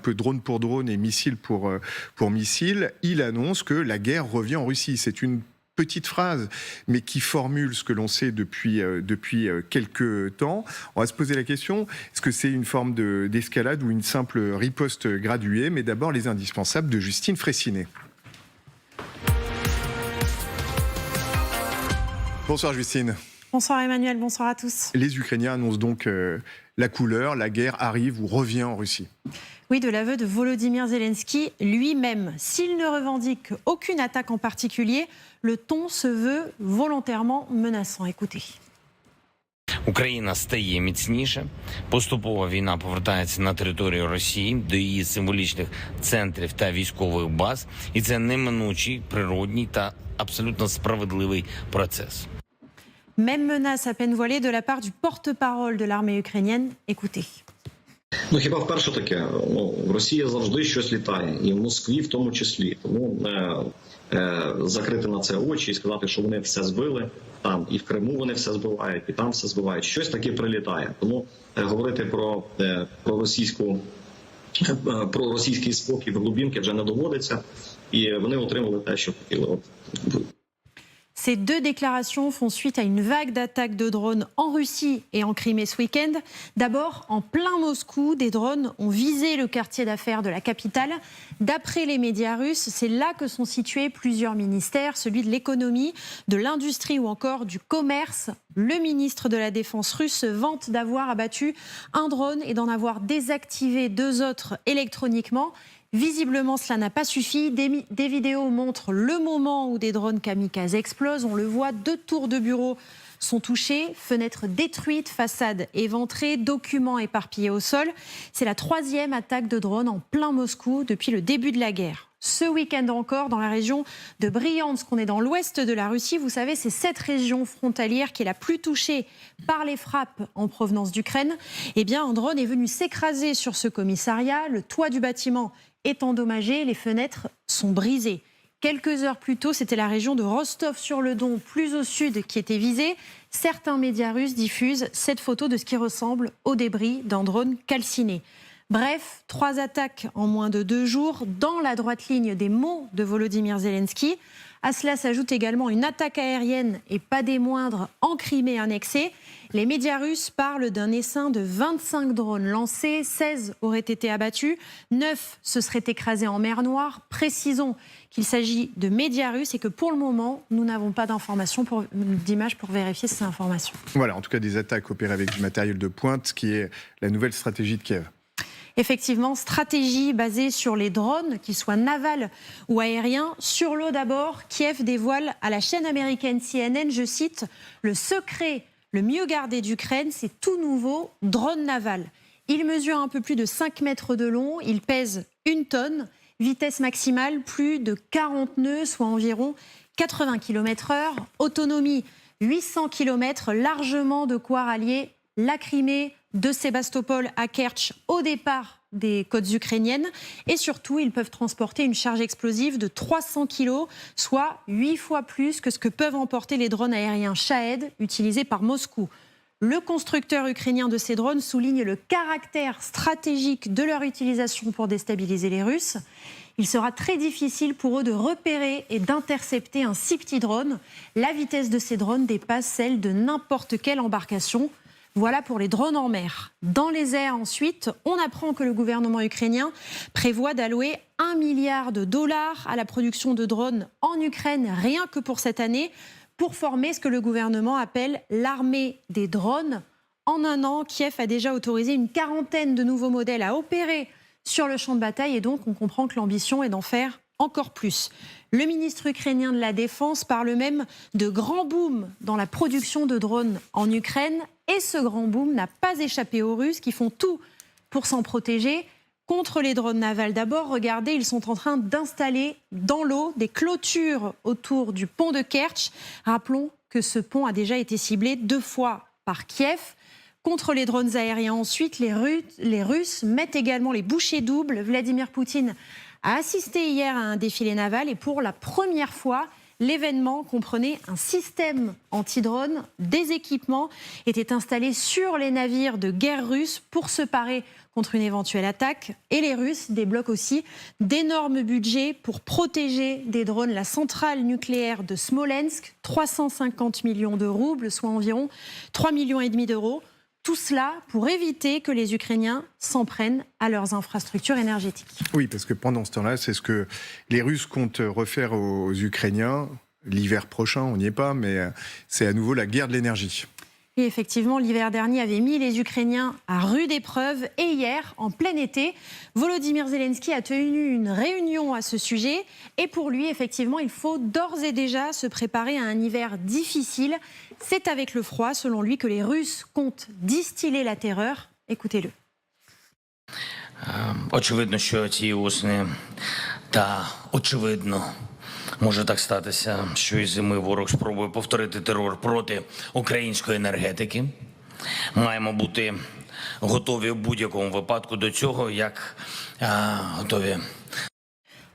peu drone pour drone et missile pour missile, il annonce que la guerre revient en Russie. C'est une petite phrase, mais qui formule ce que l'on sait depuis quelques temps. On va se poser la question, est-ce que c'est une forme d'escalade ou une simple riposte graduée? Mais d'abord, les indispensables de Justine Fraissinet. Bonsoir Justine. Bonsoir Emmanuel, bonsoir à tous. Les Ukrainiens annoncent donc la couleur, la guerre arrive ou revient en Russie. Oui, de l'aveu de Volodymyr Zelensky lui-même. S'il ne revendique aucune attaque en particulier, le ton se veut volontairement menaçant. Écoutez. Україна стає міцніше, поступово війна повертається на територію Росії, до її символічних центрів та військових баз, і це неминучий, природній та абсолютно справедливий процес. Même menace à peine voilée de la part du porte-parole de l'armée ukrainienne. Écoutez. Хіба вперше таке? В Росії завжди щось літає, і в Москві в тому числі. Тому закрити на це очі і сказати, що вони все збили, там і в Криму вони все збивають, і там все збивають. Щось таке прилітає. Тому говорити про російський спокій в глибинки вже не доводиться, і вони отримали те, що хотіли. Ces deux déclarations font suite à une vague d'attaques de drones en Russie et en Crimée ce week-end. D'abord, en plein Moscou, des drones ont visé le quartier d'affaires de la capitale. D'après les médias russes, c'est là que sont situés plusieurs ministères, celui de l'économie, de l'industrie ou encore du commerce. Le ministre de la Défense russe se vante d'avoir abattu un drone et d'en avoir désactivé deux autres électroniquement. Visiblement, cela n'a pas suffi. Des vidéos montrent le moment où des drones kamikazes explosent. On le voit, 2 tours de bureaux sont touchées, fenêtres détruites, façades éventrées, documents éparpillés au sol. C'est la 3e attaque de drone en plein Moscou depuis le début de la guerre. Ce week-end encore, dans la région de Bryansk, on est dans l'ouest de la Russie. Vous savez, c'est cette région frontalière qui est la plus touchée par les frappes en provenance d'Ukraine. Eh bien, un drone est venu s'écraser sur ce commissariat. Le toit du bâtiment est endommagé, les fenêtres sont brisées. Quelques heures plus tôt, c'était la région de Rostov-sur-le-Don, plus au sud, qui était visée. Certains médias russes diffusent cette photo de ce qui ressemble au débris d'un drone calciné. Bref, 3 attaques en moins de 2 jours, dans la droite ligne des mots de Volodymyr Zelensky. À cela s'ajoute également une attaque aérienne, et pas des moindres, en Crimée annexée. Les médias russes parlent d'un essaim de 25 drones lancés, 16 auraient été abattus, 9 se seraient écrasés en mer Noire. Précisons qu'il s'agit de médias russes et que pour le moment, nous n'avons pas d'images pour vérifier ces informations. Voilà, en tout cas des attaques opérées avec du matériel de pointe, qui est la nouvelle stratégie de Kiev. Effectivement, stratégie basée sur les drones, qu'ils soient navals ou aériens. Sur l'eau d'abord, Kiev dévoile à la chaîne américaine CNN, je cite, « Le secret le mieux gardé d'Ukraine, c'est tout nouveau drone naval. Il mesure un peu plus de 5 mètres de long, il pèse 1 tonne, vitesse maximale plus de 40 nœuds, soit environ 80 km/h, autonomie 800 km, largement de quoi rallier la Crimée de Sébastopol à Kerch au départ des côtes ukrainiennes. Et surtout, ils peuvent transporter une charge explosive de 300 kg, soit 8 fois plus que ce que peuvent emporter les drones aériens Shahed utilisés par Moscou. Le constructeur ukrainien de ces drones souligne le caractère stratégique de leur utilisation pour déstabiliser les Russes. Il sera très difficile pour eux de repérer et d'intercepter un si petit drone. La vitesse de ces drones dépasse celle de n'importe quelle embarcation. Voilà pour les drones en mer. Dans les airs ensuite, on apprend que le gouvernement ukrainien prévoit d'allouer $1 milliard à la production de drones en Ukraine, rien que pour cette année, pour former ce que le gouvernement appelle l'armée des drones. En 1 an, Kiev a déjà autorisé une 40aine de nouveaux modèles à opérer sur le champ de bataille et donc on comprend que l'ambition est d'en faire encore plus. Le ministre ukrainien de la Défense parle même de grand boom dans la production de drones en Ukraine. Et ce grand boom n'a pas échappé aux Russes qui font tout pour s'en protéger. Contre les drones navals d'abord, regardez, ils sont en train d'installer dans l'eau des clôtures autour du pont de Kerch. Rappelons que ce pont a déjà été ciblé 2 fois par Kiev. Contre les drones aériens ensuite, les Russes mettent également les bouchées doubles. Vladimir Poutine a assisté hier à un défilé naval et pour la première fois, L'événement comprenait un système anti-drone. Des équipements étaient installés sur les navires de guerre russes pour se parer contre une éventuelle attaque. Et les Russes débloquent aussi d'énormes budgets pour protéger des drones la centrale nucléaire de Smolensk, 350 millions de roubles, soit environ 3,5 millions d'euros. Tout cela pour éviter que les Ukrainiens s'en prennent à leurs infrastructures énergétiques. Oui, parce que pendant ce temps-là, c'est ce que les Russes comptent refaire aux Ukrainiens. L'hiver prochain, on n'y est pas, mais c'est à nouveau la guerre de l'énergie. Et effectivement, l'hiver dernier avait mis les Ukrainiens à rude épreuve. Et hier, en plein été, Volodymyr Zelensky a tenu une réunion à ce sujet. Et pour lui, effectivement, il faut d'ores et déjà se préparer à un hiver difficile. C'est avec le froid, selon lui, que les Russes comptent distiller la terreur. Écoutez-le. Очевидно, що цієї осені та очевидно може так статися, що і зими ворог спробує повторити терор проти української енергетики. Маємо бути готові в будь-якому випадку до цього, як готові.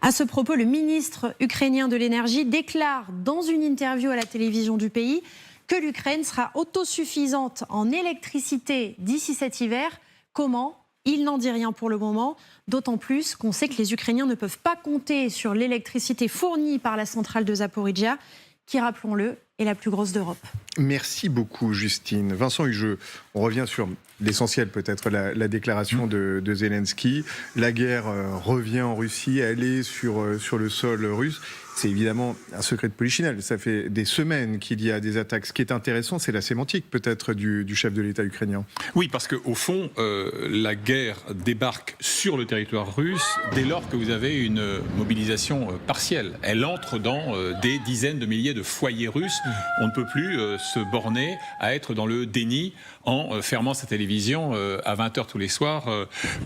À ce propos, le ministre ukrainien de l'énergie déclare dans une interview à la télévision du pays que l'Ukraine sera autosuffisante en électricité d'ici cet hiver. Comment ? Il n'en dit rien pour le moment, d'autant plus qu'on sait que les Ukrainiens ne peuvent pas compter sur l'électricité fournie par la centrale de Zaporizhzhia, qui, rappelons-le, est la plus grosse d'Europe. Merci beaucoup, Justine. Vincent Hugeux, on revient sur l'essentiel, peut-être, la déclaration de Zelensky. La guerre revient en Russie, elle est sur le sol russe. C'est évidemment un secret de polichinelle. Ça fait des semaines qu'il y a des attaques. Ce qui est intéressant, c'est la sémantique, peut-être, du chef de l'État ukrainien. Oui, parce qu'au fond, la guerre débarque sur le territoire russe dès lors que vous avez une mobilisation partielle. Elle entre dans des dizaines de milliers de foyers russes. On ne peut plus se borner à être dans le déni en fermant sa télévision à 20h tous les soirs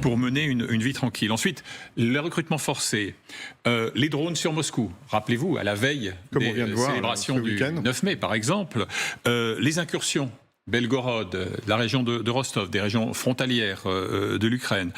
pour mener une vie tranquille. Ensuite, le recrutement forcé, les drones sur Moscou. Rappelez-vous, à la veille des célébrations du 9 mai, par exemple, les incursions. Belgorod, la région de Rostov, des régions frontalières de l'Ukraine,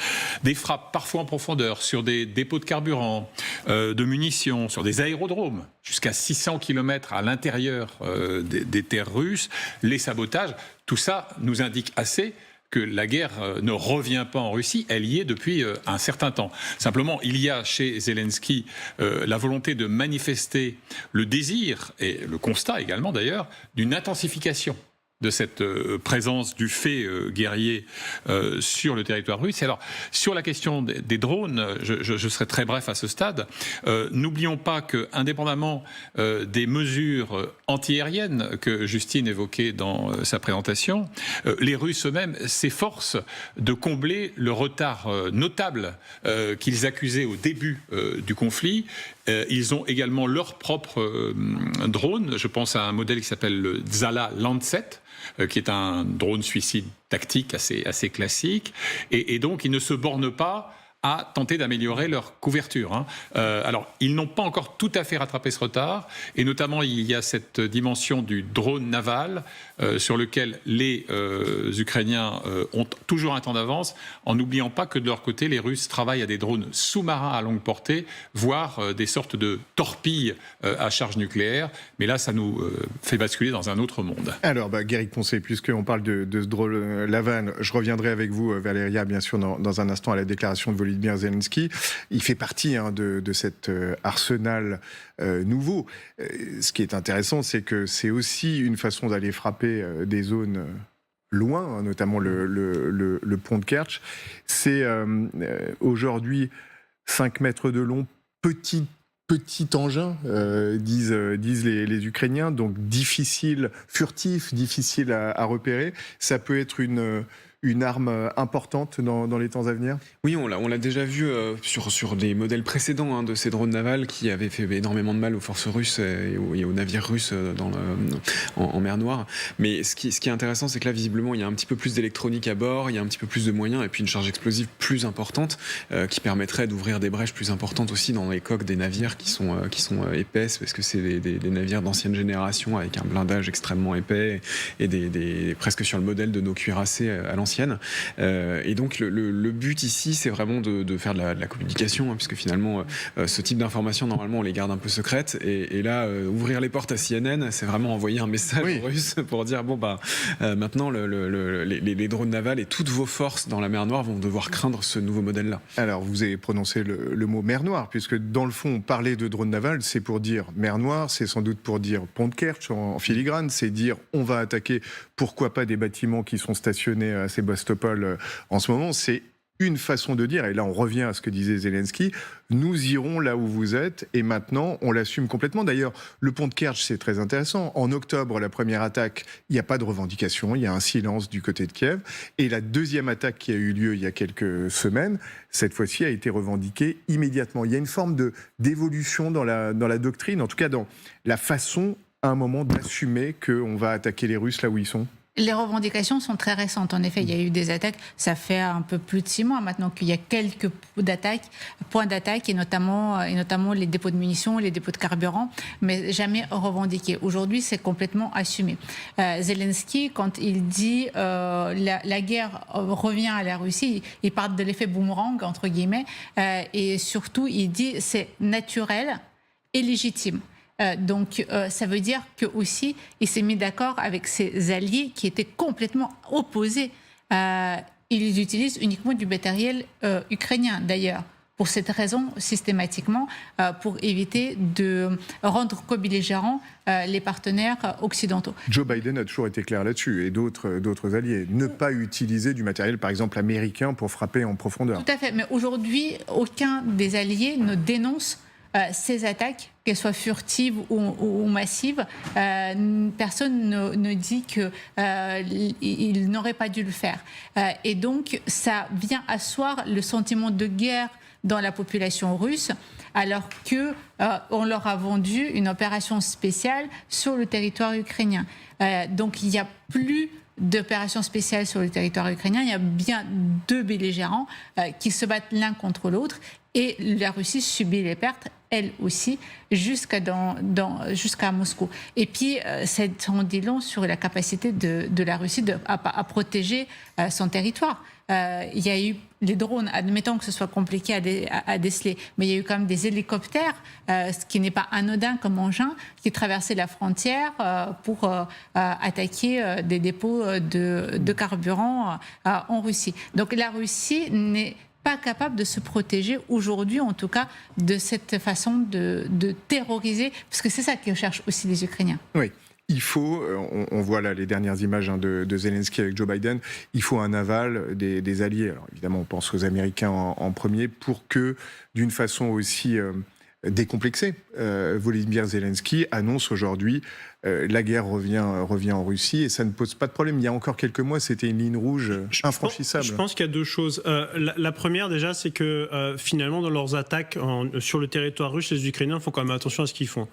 des frappes parfois en profondeur sur des dépôts de carburant, de munitions, sur des aérodromes, jusqu'à 600 km à l'intérieur des terres russes, les sabotages, tout ça nous indique assez que la guerre ne revient pas en Russie, elle y est depuis un certain temps. Simplement, il y a chez Zelensky la volonté de manifester le désir, et le constat également d'ailleurs, d'une intensification de cette présence du fait guerrier sur le territoire russe. Et alors, sur la question des drones, je serai très bref à ce stade. N'oublions pas que, indépendamment des mesures antiaériennes que Justine évoquait dans sa présentation, les Russes eux-mêmes s'efforcent de combler le retard notable qu'ils accusaient au début du conflit. Ils ont également leur propre drone. Je pense à un modèle qui s'appelle le Zala Lancet, qui est un drone suicide tactique assez classique. Et donc, ils ne se bornent pas à tenter d'améliorer leur couverture. Alors, ils n'ont pas encore tout à fait rattrapé ce retard, et notamment il y a cette dimension du drone naval sur lequel les Ukrainiens ont toujours un temps d'avance, en n'oubliant pas que de leur côté, les Russes travaillent à des drones sous-marins à longue portée, voire des sortes de torpilles à charge nucléaire. Mais là, ça nous fait basculer dans un autre monde. Alors, Guéric Poncet, puisqu'on parle de ce drone Lavan, je reviendrai avec vous, Valéria, bien sûr, dans un instant, à la déclaration de Volodymyr Zelensky. Il fait partie de cet arsenal nouveau. Ce qui est intéressant, c'est que c'est aussi une façon d'aller frapper des zones loin, notamment le pont de Kerch. C'est aujourd'hui 5 mètres de long, petit engin, disent les Ukrainiens, donc difficile, furtif, difficile à repérer. Ça peut être une arme importante dans les temps à venir ? Oui, on l'a déjà vu sur des modèles précédents de ces drones navals qui avaient fait énormément de mal aux forces russes et aux navires russes en mer Noire. Mais ce qui est intéressant, c'est que là, visiblement, il y a un petit peu plus d'électronique à bord, il y a un petit peu plus de moyens et puis une charge explosive plus importante qui permettrait d'ouvrir des brèches plus importantes aussi dans les coques des navires qui sont épaisses, parce que c'est des navires d'ancienne génération avec un blindage extrêmement épais et presque sur le modèle de nos cuirassés à l'ancienne. ancienne. Et donc le but ici, c'est vraiment de faire de la communication, puisque finalement, ce type d'informations, normalement, on les garde un peu secrètes. Et là, ouvrir les portes à CNN, c'est vraiment envoyer un message aux Russes pour dire, maintenant, les drones navals et toutes vos forces dans la mer Noire vont devoir craindre ce nouveau modèle-là. Alors, vous avez prononcé le mot mer Noire, puisque dans le fond, parler de drones navals, c'est pour dire mer Noire, c'est sans doute pour dire pont de Kerch en filigrane, c'est dire on va attaquer, pourquoi pas des bâtiments qui sont stationnés à Sébastopol en ce moment. C'est une façon de dire, et là on revient à ce que disait Zelensky, nous irons là où vous êtes, et maintenant on l'assume complètement. D'ailleurs, le pont de Kerch, c'est très intéressant. En octobre, la première attaque, il n'y a pas de revendication, il y a un silence du côté de Kiev. Et la deuxième attaque qui a eu lieu il y a quelques semaines, cette fois-ci a été revendiquée immédiatement. Il y a une forme d'évolution dans la doctrine, en tout cas dans la façon, à un moment, d'assumer qu'on va attaquer les Russes là où ils sont. Les revendications sont très récentes. En effet, il y a eu des attaques. Ça fait un peu plus de 6 mois maintenant qu'il y a quelques points d'attaque, et notamment les dépôts de munitions, les dépôts de carburant, mais jamais revendiqués. Aujourd'hui, c'est complètement assumé. Zelensky, quand il dit la guerre revient à la Russie, il parle de l'effet boomerang, entre guillemets, et surtout, il dit c'est naturel et légitime. Donc, ça veut dire que aussi, il s'est mis d'accord avec ses alliés qui étaient complètement opposés. Ils utilisent uniquement du matériel ukrainien, d'ailleurs, pour cette raison, systématiquement, pour éviter de rendre co-belligérants les partenaires occidentaux. Joe Biden a toujours été clair là-dessus, et d'autres alliés. Ne pas utiliser du matériel, par exemple, américain pour frapper en profondeur. Tout à fait, mais aujourd'hui, aucun des alliés ne dénonce ces attaques, qu'elles soient furtives ou massives. Personne ne dit qu'il n'aurait pas dû le faire. Et donc, ça vient asseoir le sentiment de guerre dans la population russe, alors qu'on leur a vendu une opération spéciale sur le territoire ukrainien. Donc, il n'y a plus d'opérations spéciales sur le territoire ukrainien. Il y a bien 2 belligérants qui se battent l'un contre l'autre, et la Russie subit les pertes, elle aussi, jusqu'à Moscou. Et puis, ça en dit long sur la capacité de la Russie à protéger son territoire. Il y a eu les drones, admettons que ce soit compliqué à déceler, mais il y a eu quand même des hélicoptères, ce qui n'est pas anodin comme engin, qui traversaient la frontière pour attaquer des dépôts de carburant en Russie. Donc la Russie n'est pas capable de se protéger aujourd'hui, en tout cas, de cette façon de terroriser, parce que c'est ça que cherchent aussi les Ukrainiens. Oui. Il faut, on voit là les dernières images de Zelensky avec Joe Biden, il faut un aval des alliés. Alors évidemment, on pense aux Américains en premier, pour que, d'une façon aussi décomplexée, Volodymyr Zelensky annonce aujourd'hui la guerre revient en Russie, et ça ne pose pas de problème. Il y a encore quelques mois, c'était une ligne rouge infranchissable. Je pense qu'il y a 2 choses. La première, déjà, c'est que finalement, dans leurs attaques sur le territoire russe, les Ukrainiens font quand même attention à ce qu'ils font.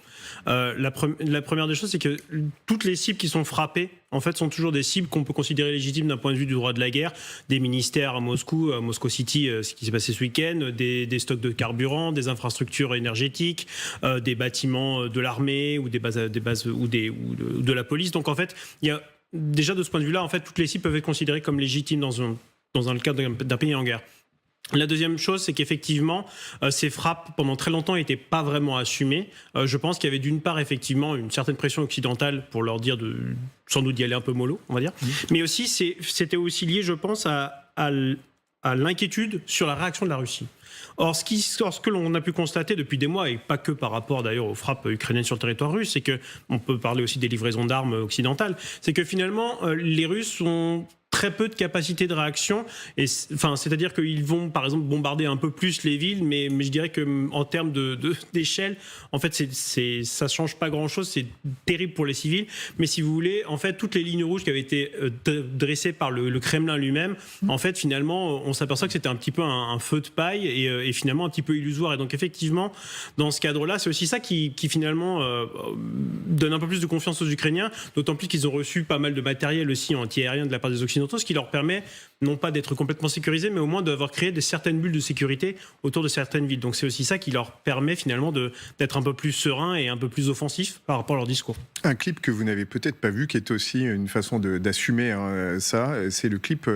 La première des choses, c'est que toutes les cibles qui sont frappées, en fait, sont toujours des cibles qu'on peut considérer légitimes d'un point de vue du droit de la guerre. Des ministères à Moscou, Moscow City, ce qui s'est passé ce week-end, des stocks de carburant, des infrastructures énergétiques, des bâtiments de l'armée ou des bases ou de la police. Donc en fait, il y a déjà de ce point de vue-là, en fait, toutes les cibles peuvent être considérées comme légitimes dans le cadre d'un pays en guerre. La deuxième chose, c'est qu'effectivement, ces frappes, pendant très longtemps, n'étaient pas vraiment assumées. Je pense qu'il y avait d'une part, effectivement, une certaine pression occidentale pour leur dire sans doute d'y aller un peu mollo, on va dire. Mais aussi, c'était aussi lié, je pense, à l'inquiétude sur la réaction de la Russie. Or, ce que l'on a pu constater depuis des mois, et pas que par rapport d'ailleurs aux frappes ukrainiennes sur le territoire russe, c'est qu'on peut parler aussi des livraisons d'armes occidentales, c'est que finalement, les Russes ont très peu de capacité de réaction, c'est-à-dire qu'ils vont par exemple bombarder un peu plus les villes, mais je dirais qu'en termes d'échelle, en fait ça change pas grand-chose, c'est terrible pour les civils, mais si vous voulez, en fait toutes les lignes rouges qui avaient été dressées par le Kremlin lui-même, en fait finalement on s'aperçoit que c'était un petit peu un feu de paille et finalement un petit peu illusoire, et donc effectivement dans ce cadre-là, c'est aussi ça qui finalement donne un peu plus de confiance aux Ukrainiens, d'autant plus qu'ils ont reçu pas mal de matériel aussi anti-aérien de la part des Occidentaux, ce qui leur permet non pas d'être complètement sécurisés, mais au moins d'avoir créé certaines bulles de sécurité autour de certaines villes. Donc c'est aussi ça qui leur permet finalement d'être un peu plus sereins et un peu plus offensifs par rapport à leur discours. Un clip que vous n'avez peut-être pas vu, qui est aussi une façon d'assumer ça, c'est le clip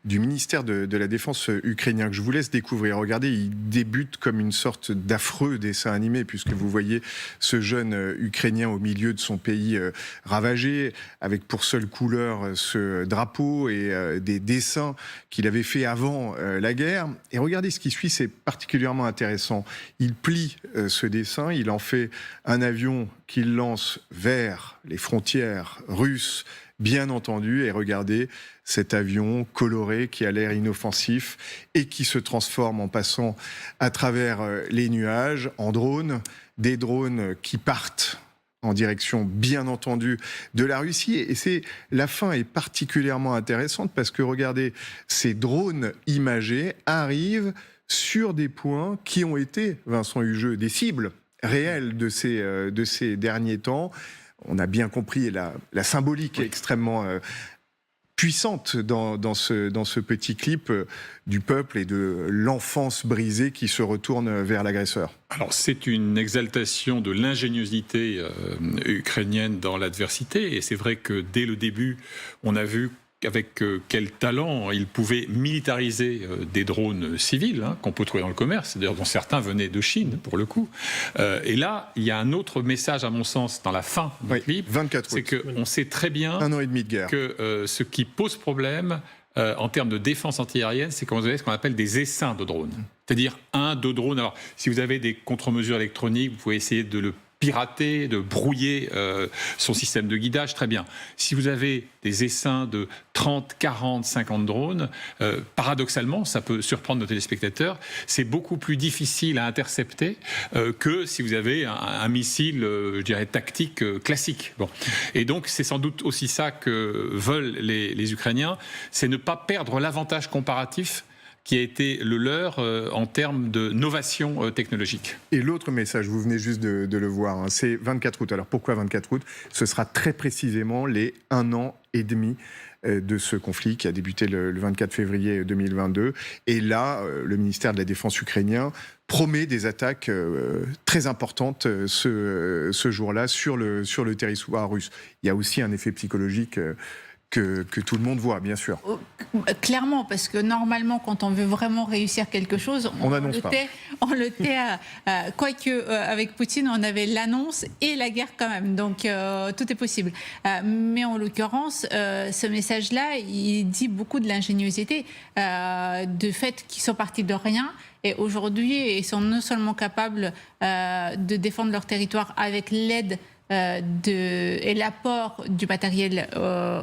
du ministère de la Défense ukrainien que je vous laisse découvrir. Regardez, il débute comme une sorte d'affreux dessin animé, puisque vous voyez ce jeune Ukrainien au milieu de son pays ravagé, avec pour seule couleur ce drapeau et des dessins qu'il avait fait avant la guerre. Et regardez ce qui suit, c'est particulièrement intéressant. Il plie ce dessin, il en fait un avion qu'il lance vers les frontières russes, bien entendu, et regardez cet avion coloré qui a l'air inoffensif et qui se transforme en passant à travers les nuages en drones, des drones qui partent en direction, bien entendu, de la Russie. Et la fin est particulièrement intéressante parce que, regardez, ces drones imagés arrivent sur des points qui ont été, Vincent Hugeux, des cibles réelles de ces derniers temps. On a bien compris la symbolique extrêmement puissante dans ce petit clip du peuple et de l'enfance brisée qui se retourne vers l'agresseur. Alors c'est une exaltation de l'ingéniosité ukrainienne dans l'adversité, et c'est vrai que dès le début, on a vu avec quel talent ils pouvaient militariser des drones civils qu'on peut trouver dans le commerce, d'ailleurs dont certains venaient de Chine pour le coup. Et là, il y a un autre message à mon sens dans la fin du clip, 24 c'est qu'on sait très bien 1 an et demi de guerre. que ce qui pose problème en termes de défense antiaérienne, c'est quand vous avez ce qu'on appelle des essaims de drones. C'est-à-dire 1-2 drones. Alors, si vous avez des contre-mesures électroniques, vous pouvez essayer de le pirater, de brouiller son système de guidage, très bien. Si vous avez des essaims de 30, 40, 50 drones, paradoxalement, ça peut surprendre nos téléspectateurs, c'est beaucoup plus difficile à intercepter que si vous avez un missile, je dirais, tactique classique. Bon. Et donc, c'est sans doute aussi ça que veulent les Ukrainiens, c'est ne pas perdre l'avantage comparatif qui a été le leur en termes de novation technologique. Et l'autre message, vous venez juste de le voir, c'est 24 août. Alors pourquoi 24 août ? Ce sera très précisément les 1 an et demi de ce conflit qui a débuté le 24 février 2022. Et là, le ministère de la Défense ukrainien promet des attaques très importantes ce jour-là sur le territoire russe. Il y a aussi un effet psychologique que tout le monde voit, bien sûr. Clairement, parce que normalement, quand on veut vraiment réussir quelque chose, on le tait. Quoique, avec Poutine, on avait l'annonce et la guerre quand même. Donc, tout est possible. Mais en l'occurrence, ce message-là, il dit beaucoup de l'ingéniosité, de fait qu'ils sont partis de rien. Et aujourd'hui, ils sont non seulement capables de défendre leur territoire avec l'aide et l'apport du matériel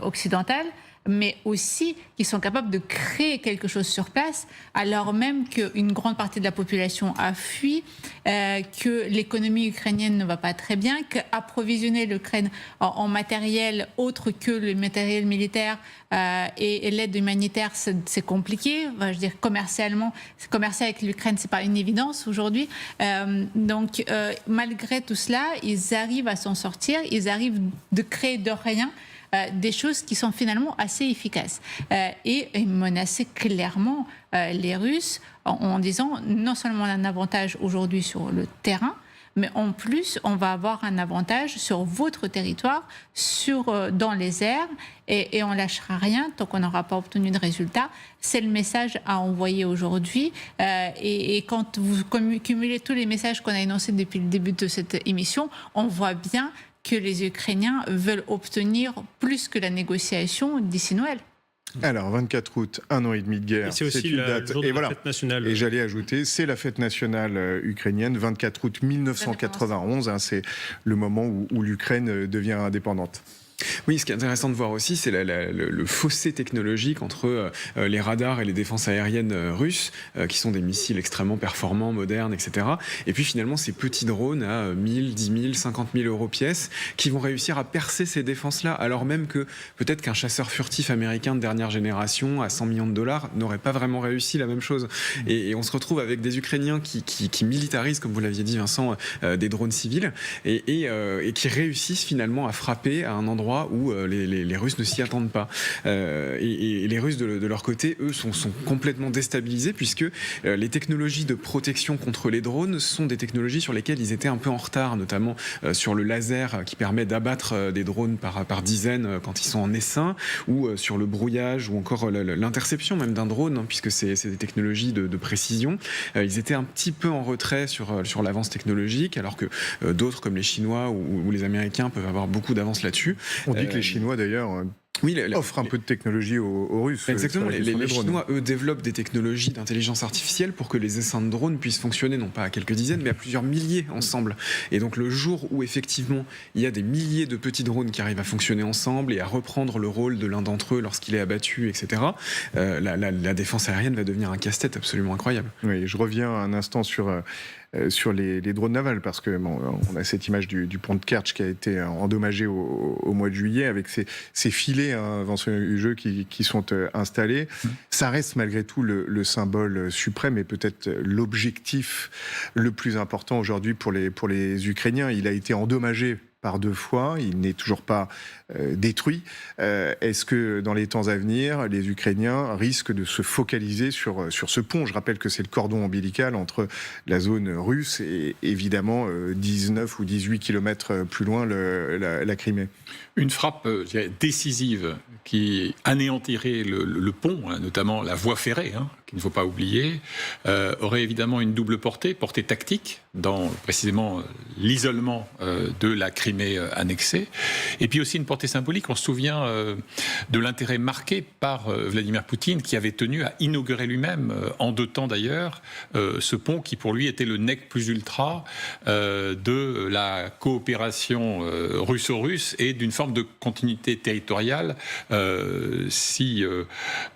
occidental, mais aussi qu'ils sont capables de créer quelque chose sur place, alors même qu'une grande partie de la population a fui, que l'économie ukrainienne ne va pas très bien, qu'approvisionner l'Ukraine en matériel autre que le matériel militaire et l'aide humanitaire, c'est compliqué. Je veux dire, commercialement, commercer avec l'Ukraine, c'est pas une évidence aujourd'hui. Donc, malgré tout cela, ils arrivent à s'en sortir, ils arrivent de créer de rien des choses qui sont finalement assez efficaces et menacer clairement les Russes en disant non seulement on a un avantage aujourd'hui sur le terrain, mais en plus on va avoir un avantage sur votre territoire, dans les airs, et on lâchera rien tant qu'on n'aura pas obtenu de résultat. C'est le message à envoyer aujourd'hui. Et quand vous cumulez tous les messages qu'on a énoncés depuis le début de cette émission, on voit bien que les Ukrainiens veulent obtenir plus que la négociation d'ici Noël. Alors, 24 août, 1 an et demi de guerre. Et c'est aussi une date. le jour de la fête nationale. Et j'allais ajouter, c'est la fête nationale ukrainienne, 24 août 1991. C'est le moment où l'Ukraine devient indépendante. Oui, ce qui est intéressant de voir aussi, c'est le fossé technologique entre les radars et les défenses aériennes russes, qui sont des missiles extrêmement performants, modernes, etc. Et puis finalement, ces petits drones à 1000, 10 000, 50 000 euros pièce, qui vont réussir à percer ces défenses-là, alors même que peut-être qu'un chasseur furtif américain de dernière génération à 100 millions de dollars n'aurait pas vraiment réussi la même chose. Et on se retrouve avec des Ukrainiens qui militarisent, comme vous l'aviez dit Vincent, des drones civils, et qui réussissent finalement à frapper à un endroit endroits où les Russes ne s'y attendent pas. Et les Russes, de leur côté, eux, sont complètement déstabilisés puisque les technologies de protection contre les drones sont des technologies sur lesquelles ils étaient un peu en retard, notamment sur le laser qui permet d'abattre des drones par dizaines quand ils sont en essaim, ou sur le brouillage, ou encore l'interception même d'un drone, hein, puisque c'est des technologies de précision. Ils étaient un petit peu en retrait sur l'avance technologique, alors que d'autres, comme les Chinois ou les Américains, peuvent avoir beaucoup d'avance là-dessus. On dit que les Chinois, d'ailleurs, offrent un peu de technologie aux Russes. Exactement. Les drones. Chinois, eux, développent des technologies d'intelligence artificielle pour que les essaims de drones puissent fonctionner, non pas à quelques dizaines, mais à plusieurs milliers ensemble. Et donc, le jour où, effectivement, il y a des milliers de petits drones qui arrivent à fonctionner ensemble et à reprendre le rôle de l'un d'entre eux lorsqu'il est abattu, etc., la défense aérienne va devenir un casse-tête absolument incroyable. Oui, je reviens un instant sur les drones navals, parce que on a cette image du pont de Kertch qui a été endommagé au mois de juillet avec ces filets, hein, Vincent Hugeux, qui sont installés. Ça reste malgré tout le symbole suprême et peut-être l'objectif le plus important aujourd'hui pour les Ukrainiens. Il a été endommagé par 2 fois, il n'est toujours pas détruit. Est-ce que dans les temps à venir, les Ukrainiens risquent de se focaliser sur ce pont? Je rappelle que c'est le cordon ombilical entre la zone russe et évidemment 19 ou 18 kilomètres plus loin la Crimée. Une frappe décisive qui anéantirait le pont, hein, notamment la voie ferrée, hein, qu'il ne faut pas oublier, aurait évidemment une double portée tactique, dans précisément l'isolement de la Crimée annexée, et puis aussi une portée symbolique. On se souvient de l'intérêt marqué par Vladimir Poutine, qui avait tenu à inaugurer lui-même, en 2 temps d'ailleurs, ce pont qui pour lui était le nec plus ultra de la coopération russo-russe et d'une forme de continuité territoriale, si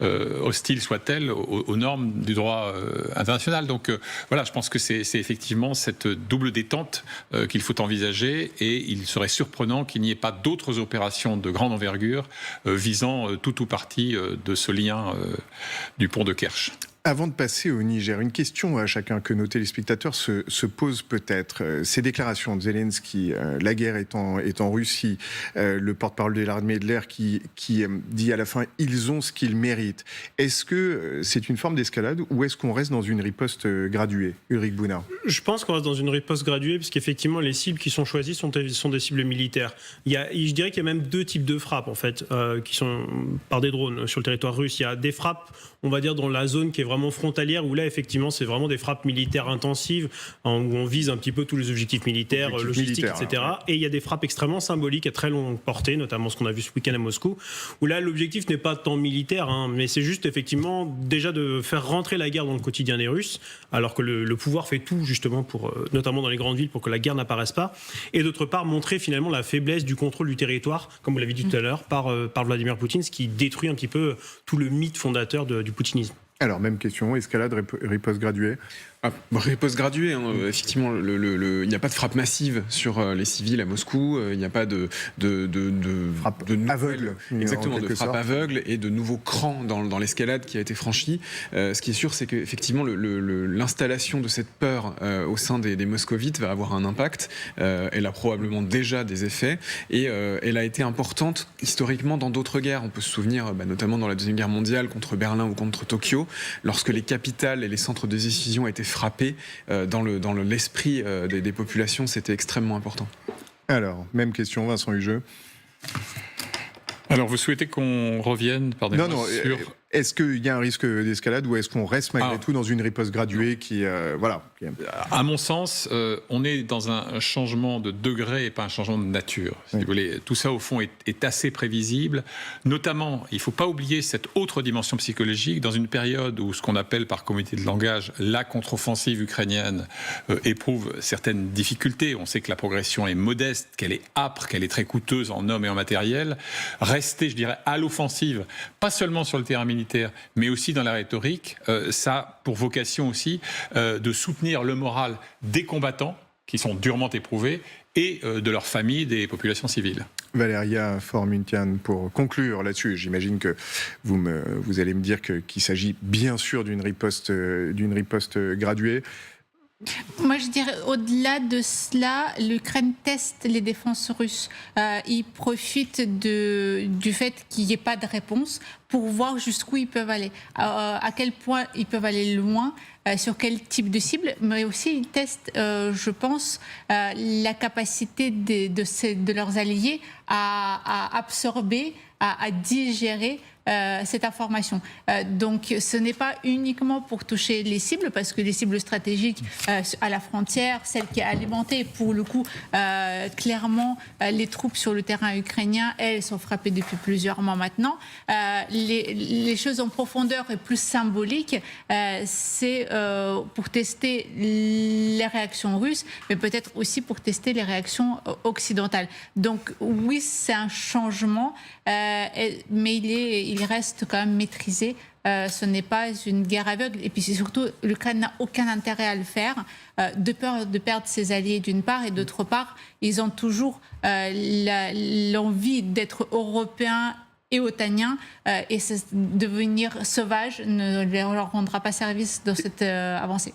hostile soit-elle aux normes du droit international. Donc voilà, je pense que c'est effectivement cette double détente qu'il faut envisager, et il serait surprenant qu'il n'y ait pas d'autres opérations de grande envergure visant tout ou partie de ce lien du pont de Kerch. Avant de passer au Niger, une question à chacun que nos téléspectateurs se posent peut-être. Ces déclarations de Zelensky, la guerre est en Russie, le porte-parole de l'armée de l'air qui dit à la fin « ils ont ce qu'ils méritent ». Est-ce que c'est une forme d'escalade ou est-ce qu'on reste dans une riposte graduée? Ulrich Bounard. Je pense qu'on reste dans une riposte graduée, puisqu'effectivement les cibles qui sont choisies sont des cibles militaires. Je dirais qu'il y a même 2 types de frappes en fait, qui sont par des drones sur le territoire russe. Il y a des frappes, on va dire, dans la zone qui est vraiment frontalière, où là effectivement c'est vraiment des frappes militaires intensives, où on vise un petit peu tous les objectifs militaires, logistiques, etc. Ouais. Et il y a des frappes extrêmement symboliques à très longue portée, notamment ce qu'on a vu ce week-end à Moscou, où là l'objectif n'est pas tant militaire, hein, mais c'est juste effectivement déjà de faire rentrer la guerre dans le quotidien des Russes, alors que le pouvoir fait tout justement pour, notamment dans les grandes villes, pour que la guerre n'apparaisse pas, et d'autre part montrer finalement la faiblesse du contrôle du territoire, comme vous l'avez dit tout à l'heure, par Vladimir Poutine, ce qui détruit un petit peu tout le mythe fondateur du poutinisme. Alors, même question, escalade, riposte graduée? Riposte graduée, hein, effectivement, il n'y a pas de frappe massive sur les civils à Moscou, il n'y a pas de frappe aveugle. Exactement, de frappe aveugle et de nouveaux crans dans l'escalade qui a été franchie. Ce qui est sûr, c'est qu'effectivement, l'installation de cette peur au sein des moscovites va avoir un impact. Elle a probablement déjà des effets, et elle a été importante historiquement dans d'autres guerres. On peut se souvenir, notamment dans la Deuxième Guerre mondiale, contre Berlin ou contre Tokyo, lorsque les capitales et les centres de décision étaient frappés dans l'esprit des populations, c'était extrêmement important. Alors, même question, Vincent Hugeux. Alors, vous souhaitez qu'on revienne sur... Est-ce qu'il y a un risque d'escalade ou est-ce qu'on reste malgré tout dans une riposte graduée qui... À mon sens, on est dans un changement de degré et pas un changement de nature. Si vous voulez. Tout ça, au fond, est assez prévisible. Notamment, il ne faut pas oublier cette autre dimension psychologique dans une période où ce qu'on appelle par communauté de langage la contre-offensive ukrainienne éprouve certaines difficultés. On sait que la progression est modeste, qu'elle est âpre, qu'elle est très coûteuse en hommes et en matériel. Rester, je dirais, à l'offensive, pas seulement sur le terrain militaire, mais aussi dans la rhétorique, ça a pour vocation aussi de soutenir le moral des combattants qui sont durement éprouvés et de leurs familles, des populations civiles. Valéria Faure-Muntian, pour conclure là-dessus, j'imagine que vous allez me dire qu'il s'agit bien sûr d'une riposte graduée. Moi, je dirais, au-delà de cela, l'Ukraine teste les défenses russes. Ils profitent du fait qu'il n'y ait pas de réponse pour voir jusqu'où ils peuvent aller, à quel point ils peuvent aller loin, sur quel type de cible, mais aussi ils testent, je pense, la capacité de leurs alliés à absorber, à digérer cette information. Donc ce n'est pas uniquement pour toucher les cibles, parce que les cibles stratégiques à la frontière, celle qui est alimentée, pour le coup, clairement, les troupes sur le terrain ukrainien, elles sont frappées depuis plusieurs mois maintenant. Les choses en profondeur et plus symboliques, c'est pour tester les réactions russes, mais peut-être aussi pour tester les réactions occidentales. Donc oui, c'est un changement, mais il reste quand même maîtrisé. Ce n'est pas une guerre aveugle. Et puis c'est surtout, l'Ukraine n'a aucun intérêt à le faire, de peur de perdre ses alliés d'une part, et d'autre part, ils ont toujours l'envie d'être européens et otaniens, et devenir sauvages ne leur rendra pas service dans cette avancée.